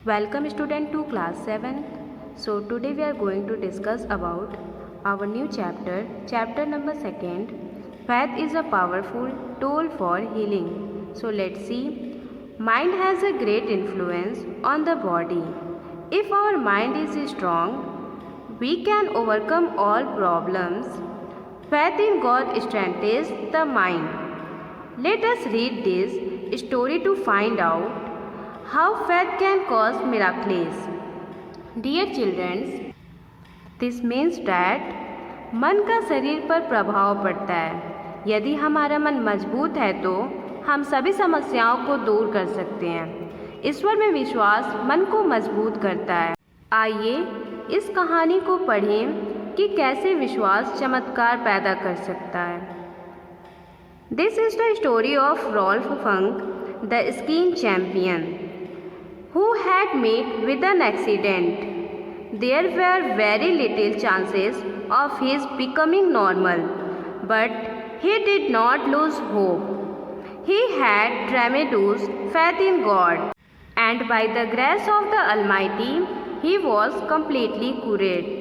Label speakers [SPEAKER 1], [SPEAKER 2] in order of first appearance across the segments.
[SPEAKER 1] Welcome student to class 7. So today we are going to discuss about our new chapter number 2. Faith is a powerful tool for healing. So let's see. Mind has a great influence on the body. If our mind is strong, we can overcome all problems. Faith in God strengthens the mind. Let us read this story to find out how faith can cause miracles. Dear children, this means that मन का शरीर पर प्रभाव पड़ता है। यदि हमारा मन मजबूत है तो हम सभी समस्याओं को दूर कर सकते हैं। ईश्वर में विश्वास मन को मजबूत करता है। आइए इस कहानी को पढ़ें कि कैसे विश्वास चमत्कार पैदा कर सकता है। This is the story of Rolf Funk, the skiing champion, who had met with an accident. There were very little chances of his becoming normal, but he did not lose hope. He had tremendous faith in God, and by the grace of the Almighty, he was completely cured.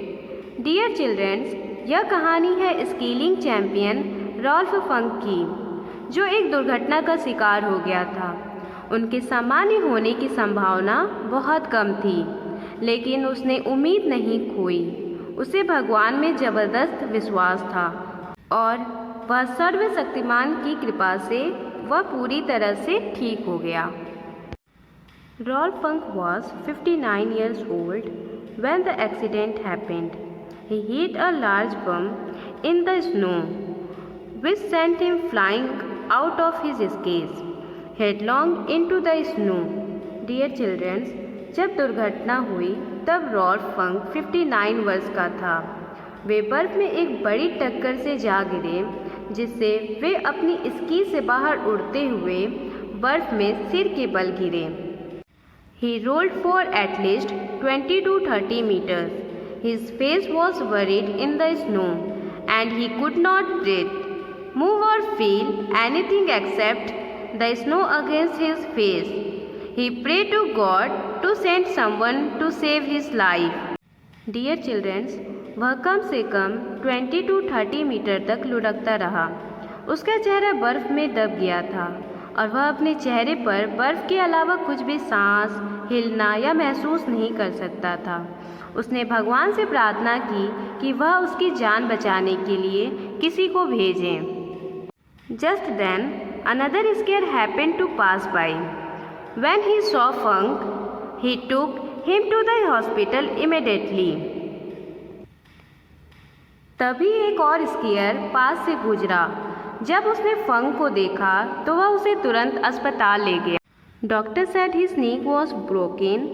[SPEAKER 1] Dear children, यह कहानी है skilling champion Rolf फंक की, जो एक दुर्घटना का शिकार हो गया था। उनके सामान्य होने की संभावना बहुत कम थी, लेकिन उसने उम्मीद नहीं खोई। उसे भगवान में ज़बरदस्त विश्वास था और वह सर्वशक्तिमान की कृपा से वह पूरी तरह से ठीक हो गया। Rolf Funk was 59 years old when the accident happened. He hit a large bump in the snow, which sent him flying out of his skates, headlong into the snow. Dear children, जब दुर्घटना हुई तब Rolf फंक 59 वर्ष का था। वे बर्फ में एक बड़ी टक्कर से जा गिरे, जिससे वे अपनी स्की से बाहर उड़ते हुए बर्फ में सिर के बल गिरे। He rolled for at least 20 to 30 meters. His face was buried in the snow, and he could not breathe, move or feel anything except the snow against his face. He prayed to God to send someone to save his life. Dear children, वह कम से कम 20 to 30 metre तक लुढ़कता रहा। उसका चेहरा बर्फ में दब गया था और वह अपने चेहरे पर बर्फ के अलावा कुछ भी सांस हिलना या महसूस नहीं कर सकता था। उसने भगवान से प्रार्थना की कि वह उसकी जान बचाने के लिए किसी को भेजें। Just then, another scare happened to pass by. When he saw Funk, he took him to the hospital immediately. तभी एक और स्कीयर पास से गुजरा। जब उसने फंक को देखा तो वह उसे तुरंत अस्पताल ले गया। Doctor said his knee was broken.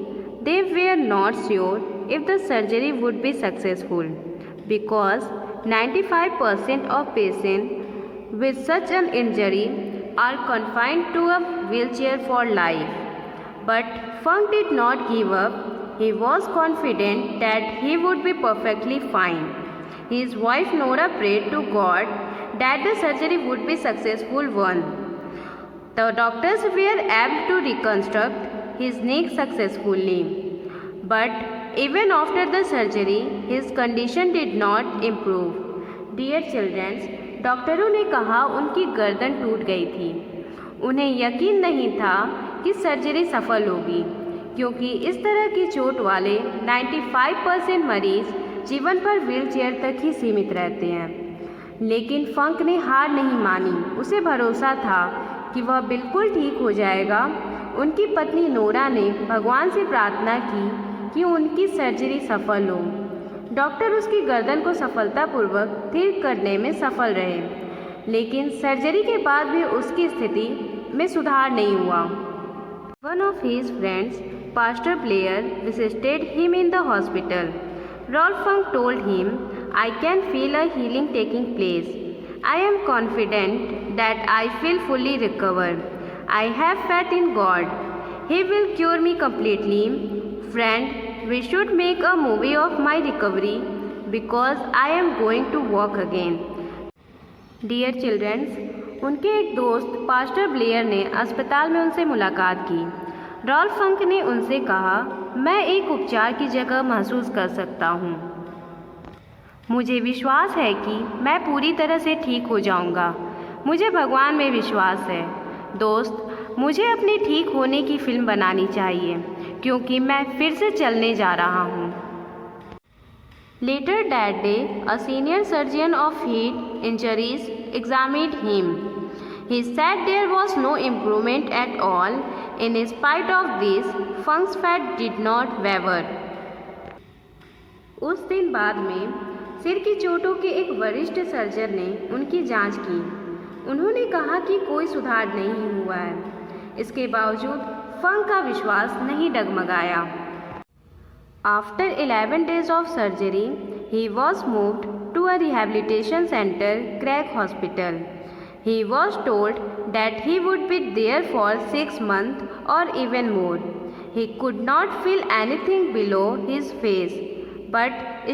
[SPEAKER 1] They were not sure if the surgery would be successful because 95% of patients with such an injury are confined to a wheelchair for life. But Funk did not give up. He was confident that he would be perfectly fine. His wife Nora prayed to God that the surgery would be successful one. The doctors were able to reconstruct his neck successfully. But even after the surgery, his condition did not improve. Dear children, डॉक्टरों ने कहा उनकी गर्दन टूट गई थी। उन्हें यकीन नहीं था कि सर्जरी सफल होगी, क्योंकि इस तरह की चोट वाले 95% मरीज जीवन भर व्हीलचेयर तक ही सीमित रहते हैं। लेकिन फंक ने हार नहीं मानी। उसे भरोसा था कि वह बिल्कुल ठीक हो जाएगा। उनकी पत्नी नोरा ने भगवान से प्रार्थना की कि उनकी सर्जरी सफल हो। डॉक्टर उसकी गर्दन को सफलतापूर्वक ठीक करने में सफल रहे, लेकिन सर्जरी के बाद भी उसकी स्थिति में सुधार नहीं हुआ। One of his friends, Pastor Blair, visited him in the hospital. Rolf Funk told him, "I can feel a healing taking place. I am confident that I will fully recover. I have faith in God. He will cure me completely. Friend, we should make a movie of my recovery because I am going to walk again." Dear children, उनके एक दोस्त pastor Blair ने अस्पताल में उनसे मुलाकात की। Rolf फंक ने उनसे कहा, मैं एक उपचार की जगह महसूस कर सकता हूँ। मुझे विश्वास है कि मैं पूरी तरह से ठीक हो जाऊँगा। मुझे भगवान में विश्वास है। दोस्त, मुझे अपने ठीक होने की फिल्म बनानी चाहिए क्योंकि मैं फिर से चलने जा रहा हूँ। Later that day, a senior surgeon of head injuries examined him. He said there was no improvement at all. In spite of this, Funk's faith did not waver. उस दिन बाद में सिर की चोटों के एक वरिष्ठ सर्जन ने उनकी जांच की। उन्होंने कहा कि कोई सुधार नहीं हुआ है। इसके बावजूद फंक का विश्वास नहीं डगमगाया। After 11 days of surgery, he was moved to a rehabilitation center, Craig Hospital. He was told that he would be there for 6 months or even more. He could not feel anything below his face, but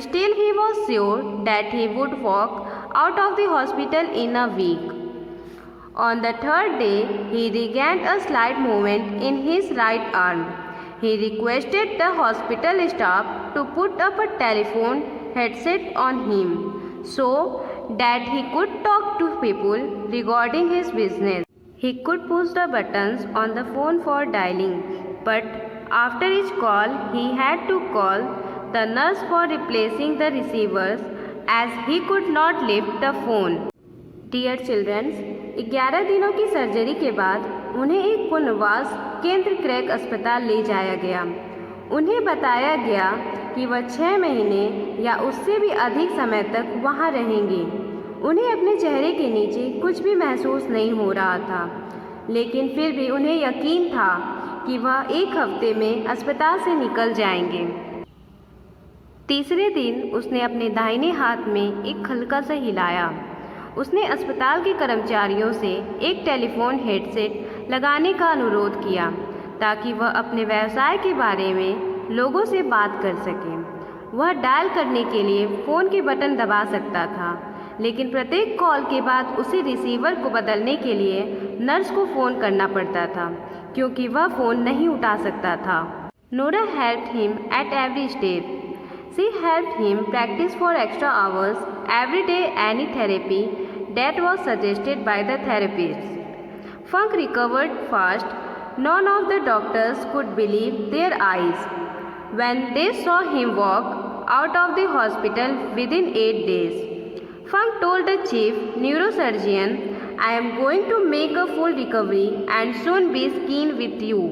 [SPEAKER 1] still he was sure that he would walk out of the hospital in a week. On the third day, he regained a slight movement in his right arm. He requested the hospital staff to put up a telephone headset on him so that he could talk to people regarding his business. He could push the buttons on the phone for dialing, but after each call, he had to call the nurse for replacing the receivers as he could not lift the phone. Dear children, 11 दिनों की surgery के बाद उन्हें एक पुनर्वास केंद्र Craig अस्पताल ले जाया गया। उन्हें बताया गया कि वह 6 महीने या उससे भी अधिक समय तक वहां रहेंगे। उन्हें अपने चेहरे के नीचे कुछ भी महसूस नहीं हो रहा था, लेकिन फिर भी उन्हें यकीन था कि वह 1 हफ्ते में अस्पताल से निकल जाएंगे। तीसरे दिन उसने अपने दाहिने हाथ में एक हल्का सा हिलाया। उसने अस्पताल के कर्मचारियों से एक टेलीफोन हेडसेट लगाने का अनुरोध किया ताकि वह अपने व्यवसाय के बारे में लोगों से बात कर सके। वह डायल करने के लिए फ़ोन के बटन दबा सकता था, लेकिन प्रत्येक कॉल के बाद उसे रिसीवर को बदलने के लिए नर्स को फ़ोन करना पड़ता था क्योंकि वह फ़ोन नहीं उठा सकता था। Nora helped him at every step. She helped him practice for extra hours every day any therapy that was suggested by the therapist. Funk recovered fast. None of the doctors could believe their eyes when they saw him walk out of the hospital within 8 days. Funk told the chief neurosurgeon, I am going to make a full recovery and soon be skiing with you.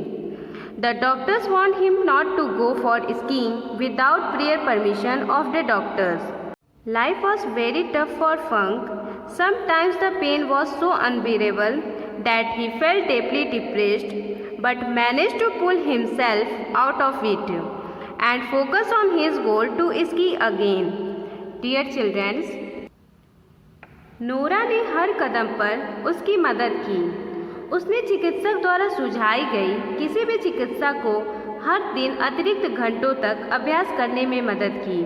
[SPEAKER 1] The doctors want him not to go for skiing without prior permission of the doctors. Life was very tough for Funk. Sometimes the pain was so unbearable that he felt deeply depressed, but managed to pull himself out of it and focus on his goal to ski again. Dear children, Nora ने हर कदम पर उसकी मदद की। उसने चिकित्सक द्वारा सुझाई गई किसी भी चिकित्सा को हर दिन अतिरिक्त घंटों तक अभ्यास करने में मदद की।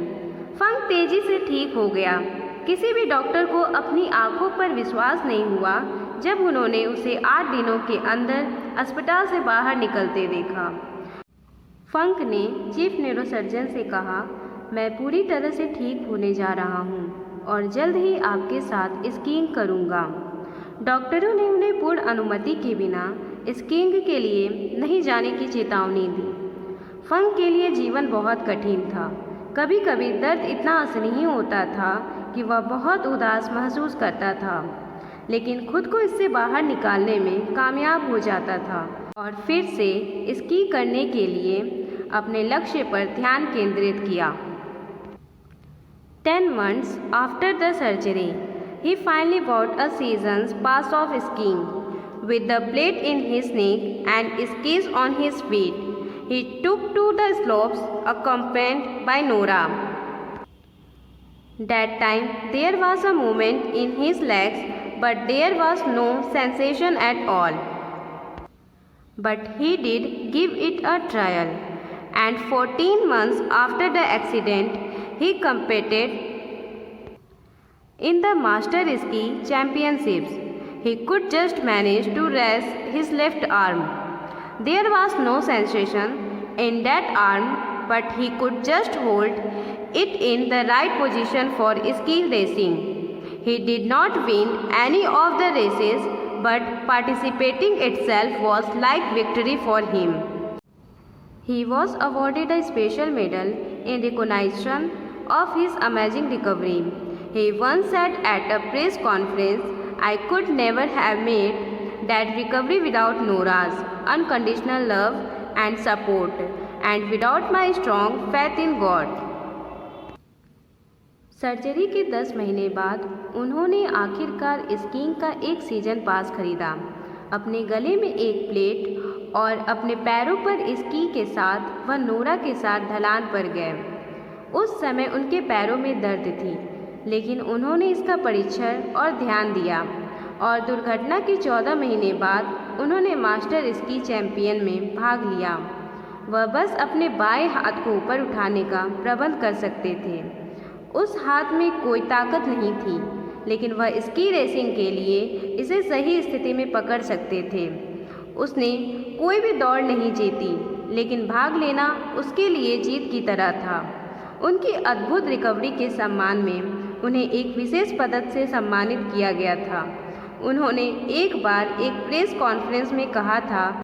[SPEAKER 1] फंक तेजी से ठीक हो गया। किसी भी डॉक्टर को अपनी आंखों पर विश्वास नहीं हुआ जब उन्होंने उसे 8 दिनों के अंदर अस्पताल से बाहर निकलते देखा। फंक ने चीफ न्यूरोसर्जन से कहा, मैं पूरी तरह से ठीक होने जा रहा हूँ और जल्द ही आपके साथ स्कीइंग करूँगा। डॉक्टरों ने उन्हें पूर्ण अनुमति के बिना स्कीइंग के लिए नहीं जाने की चेतावनी दी। फंक के लिए जीवन बहुत कठिन था। कभी कभी दर्द इतना असहनीय होता था कि वह बहुत उदास महसूस करता था, लेकिन खुद को इससे बाहर निकालने में कामयाब हो जाता था और फिर से स्की करने के लिए अपने लक्ष्य पर ध्यान केंद्रित किया। 10 months after the surgery, he finally bought a season's pass of skiing. With the blade in his neck and skis on his feet, he took to the slopes accompanied by Nora. That time there was a movement in his legs, but there was no sensation at all. But he did give it a trial, and 14 months after the accident, he competed in the Master Ski Championships. He could just manage to raise his left arm. There was no sensation in that arm, but he could just hold it in the right position for ski racing. He did not win any of the races, but participating itself was like victory for him. He was awarded a special medal in recognition of his amazing recovery. He once said at a press conference, "I could never have made that recovery without Nora's unconditional love and support, and without my strong faith in God." Surgery के 10 महीने बाद उन्होंने आखिरकार skiing का एक season पास खरीदा। अपने गले में एक प्लेट और अपने पैरों पर स्की के साथ वह नोरा के साथ ढलान पर गए। उस समय उनके पैरों में दर्द थी, लेकिन उन्होंने इसका परीक्षण और ध्यान दिया और दुर्घटना के 14 महीने बाद उन्होंने मास्टर स्की चैंपियन में भाग लिया। वह बस अपने बाएं हाथ को ऊपर उठाने का प्रबंध कर सकते थे। उस हाथ में कोई ताकत नहीं थी, लेकिन वह स्की रेसिंग के लिए इसे सही स्थिति में पकड़ सकते थे। उसने कोई भी दौड़ नहीं जीती, लेकिन भाग लेना उसके लिए जीत की तरह था। उनकी अद्भुत रिकवरी के सम्मान में उन्हें एक विशेष पदक से सम्मानित किया गया था। उन्होंने एक बार एक प्रेस कॉन्फ्रेंस में कहा था,